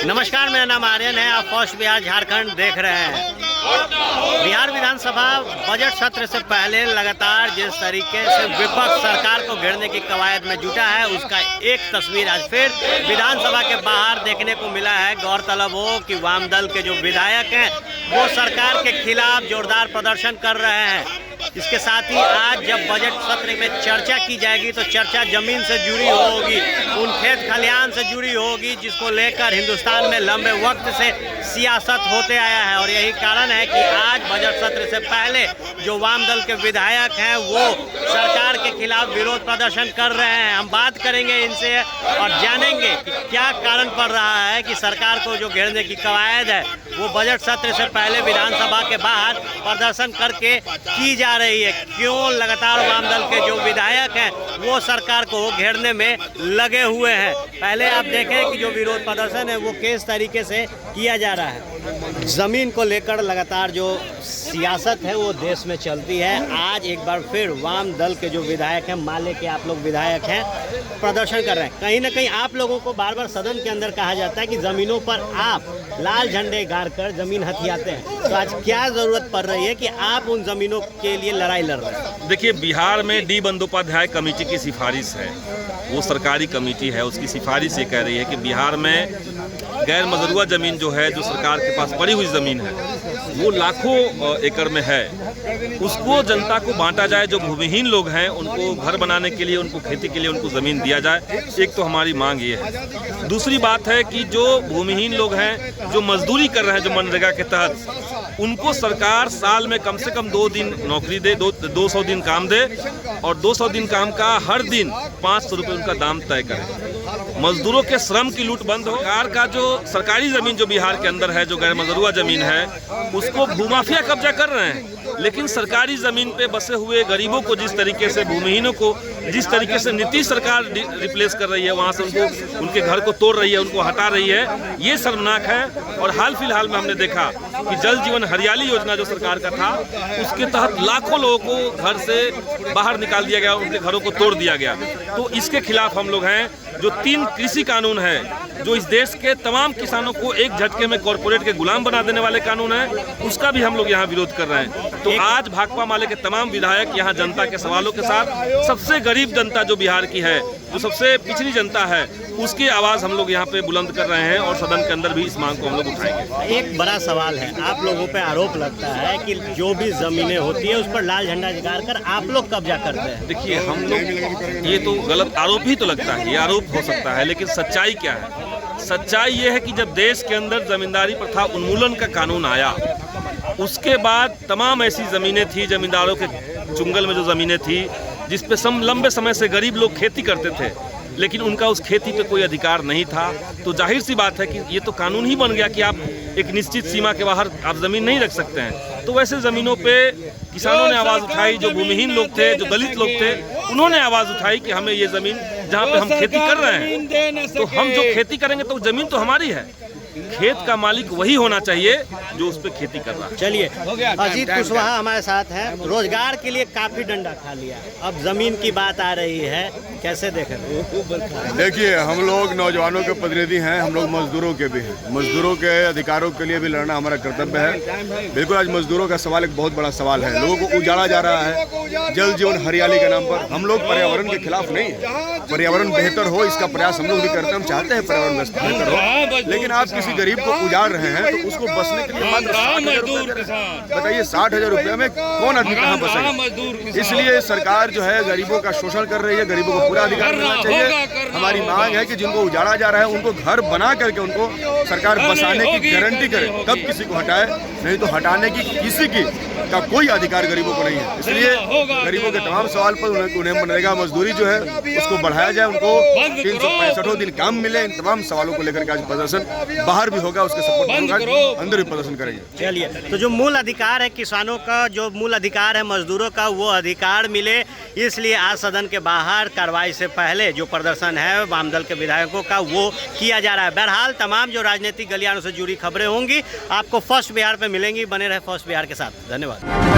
नमस्कार, मेरा नाम आर्यन है। आप फर्स्ट बिहार झारखंड देख रहे हैं। बिहार विधानसभा बजट सत्र से पहले लगातार जिस तरीके से विपक्ष सरकार को घेरने की कवायद में जुटा है, उसका एक तस्वीर आज फिर विधानसभा के बाहर देखने को मिला है। गौरतलब हो कि वाम दल के जो विधायक हैं वो सरकार के खिलाफ जोरदार प्रदर्शन कर रहे हैं। इसके साथ ही आज जब बजट सत्र में चर्चा की जाएगी तो चर्चा जमीन से जुड़ी होगी, उन खेत खलिहान से जुड़ी होगी जिसको लेकर हिंदुस्तान में लंबे वक्त से सियासत होते आया है। और यही कारण है कि आज बजट सत्र से पहले जो वाम दल के विधायक हैं वो सरकार के खिलाफ विरोध प्रदर्शन कर रहे हैं। हम बात करेंगे इनसे और जानेंगे कि क्या कारण पड़ रहा है कि सरकार को जो घेरने की कवायद है वो बजट सत्र से पहले विधानसभा के बाहर प्रदर्शन करके की जा रही है। क्यों लगातार वाम दल के जो विधायक हैं वो सरकार को घेरने में लगे हुए हैं। पहले आप देखें कि जो विरोध प्रदर्शन है वो किस तरीके से किया जा रहा है। ज़मीन को लेकर लगातार जो सियासत है वो देश में चलती है। आज एक बार फिर वाम दल के जो विधायक हैं, माले के आप लोग विधायक हैं, प्रदर्शन कर रहे हैं। कहीं ना कहीं आप लोगों को बार बार सदन के अंदर कहा जाता है कि ज़मीनों पर आप लाल झंडे गाड़ कर ज़मीन हथियाते हैं, तो आज क्या ज़रूरत पड़ रही है कि आप उन ज़मीनों के लिए लड़ाई लड़ रहे हैं? देखिए, बिहार में डी बंदोपाध्याय कमेटी की सिफारिश है, वो सरकारी कमेटी है। उसकी सिफारिश ये कह रही है कि बिहार में गैर मजरूआ ज़मीन जो है, जो सरकार के पास पड़ी हुई ज़मीन है, वो लाखों एकड़ में है, उसको जनता को बांटा जाए। जो भूमिहीन लोग हैं उनको घर बनाने के लिए, उनको खेती के लिए उनको ज़मीन दिया जाए। एक तो हमारी मांग ये है। दूसरी बात है कि जो भूमिहीन लोग हैं, जो मजदूरी कर रहे हैं, जो मनरेगा के तहत, उनको सरकार साल में कम से कम 2 दिन नौकरी दे, 200 दिन काम दे, और 200 दिन काम का हर दिन 500 रुपये उनका दाम तय करे। मजदूरों के श्रम की लूट बंद हो। सरकार का जो सरकारी ज़मीन जो बिहार के अंदर है, जो गैर मजरूआ ज़मीन है, उसको भूमाफिया कब्जा कर रहे हैं। लेकिन सरकारी ज़मीन पे बसे हुए गरीबों को जिस तरीके से, भूमिहीनों को जिस तरीके से नीतीश सरकार रिप्लेस कर रही है, वहाँ से उनको, उनके घर को तोड़ रही है, उनको हटा रही है, ये शर्मनाक है। और हाल फिलहाल में हमने देखा कि जल जीवन हरियाली योजना जो सरकार का था, उसके तहत लाखों लोगों को घर से बाहर निकाल दिया गया, उनके घरों को तोड़ दिया गया। तो इसके खिलाफ हम लोग हैं। जो 3 कृषि कानून है, जो इस देश के तमाम किसानों को एक झटके में कॉरपोरेट के गुलाम बना देने वाले कानून है, उसका भी हम लोग यहाँ विरोध कर रहे हैं। तो आज भाकपा माले के तमाम विधायक यहाँ जनता के सवालों के साथ, सबसे गरीब जनता जो बिहार की है, जो सबसे पिछड़ी जनता है, उसकी आवाज़ हम लोग यहाँ पे बुलंद कर रहे हैं और सदन के अंदर भी इस मांग को हम लोग उठाएंगे। एक बड़ा सवाल है, आप लोगों पे आरोप लगता है कि जो भी ज़मीनें होती है उस पर लाल झंडा गाड़ कर आप लोग कब्जा करते हैं। देखिए, हम लोग, ये तो गलत आरोप ही तो लगता है, ये आरोप हो सकता है, लेकिन सच्चाई क्या है? सच्चाई ये है कि जब देश के अंदर जमींदारी प्रथा उन्मूलन का कानून आया, उसके बाद तमाम ऐसी ज़मीनें थी, जमींदारों के चुंगल में जो ज़मीनें थी, जिस पे लंबे समय से गरीब लोग खेती करते थे, लेकिन उनका उस खेती पे कोई अधिकार नहीं था। तो जाहिर सी बात है कि ये तो कानून ही बन गया कि आप एक निश्चित सीमा के बाहर आप ज़मीन नहीं रख सकते हैं। तो वैसे ज़मीनों पे किसानों ने आवाज़ उठाई, जो भूमिहीन लोग थे, जो दलित लोग थे, उन्होंने आवाज़ उठाई कि हमें ये ज़मीन जहाँ पे हम खेती कर रहे हैं, तो हम जो खेती करेंगे तो ज़मीन तो हमारी है। खेत का मालिक वही होना चाहिए जो उस पर खेती कर रहा है। चलिए, अजीत कुशवाहा हमारे साथ हैं। रोजगार के लिए काफी डंडा खा लिया, अब जमीन की बात आ रही है, कैसे देख रहे हैं? देखिए, हम लोग नौजवानों के प्रतिनिधि हैं, हम लोग मजदूरों के भी हैं। मजदूरों के अधिकारों के लिए भी लड़ना हमारा कर्तव्य है। बिल्कुल, आज मजदूरों का सवाल एक बहुत बड़ा सवाल है। लोगों को उजाड़ा जा रहा है जल जीवन हरियाली के नाम पर। हम लोग पर्यावरण के खिलाफ नहीं है, पर्यावरण बेहतर हो इसका प्रयास हम लोग भी करते हैं। हम चाहते हैं पर्यावरण बेहतर हो, लेकिन आप किसी गरीब को उजाड़ रहे हैं तो उसको बसने के लिए मात्र 60,000 रुपये, बताइए 60,000 रुपये में कौन आदमी कहाँ बसेगा? इसलिए सरकार जो है गरीबों का शोषण कर रही है। गरीबों को पूरा अधिकार मिलना चाहिए। हमारी मांग है कि जिनको उजाड़ा जा रहा है उनको घर बना करके उनको सरकार बसाने की गारंटी करे, तब किसी को हटाए, नहीं तो हटाने की किसी की का कोई अधिकार गरीबों को नहीं है। इसलिए गरीबों के तमाम सवाल पर उन्हें मनरेगा मजदूरी जो है उसको बढ़ाया जाए, उनको 365 दिन काम मिले। इन तमाम सवालों को लेकर के आज प्रदर्शन बाहर भी होगा, उसके सपोर्ट होगा, अंदर भी प्रदर्शन करेंगे। चलिए, तो जो मूल अधिकार है किसानों का, जो मूल अधिकार है मजदूरों का, वो अधिकार मिले, इसलिए आज सदन के बाहर कार्रवाई से पहले जो प्रदर्शन है वामदल के विधायकों का वो किया जा रहा है। बहरहाल तमाम जो राजनीतिक गलियारों से जुड़ी खबरें होंगी आपको फर्स्ट बिहार पे मिलेंगी। बने रहे फर्स्ट बिहार के साथ। धन्यवाद।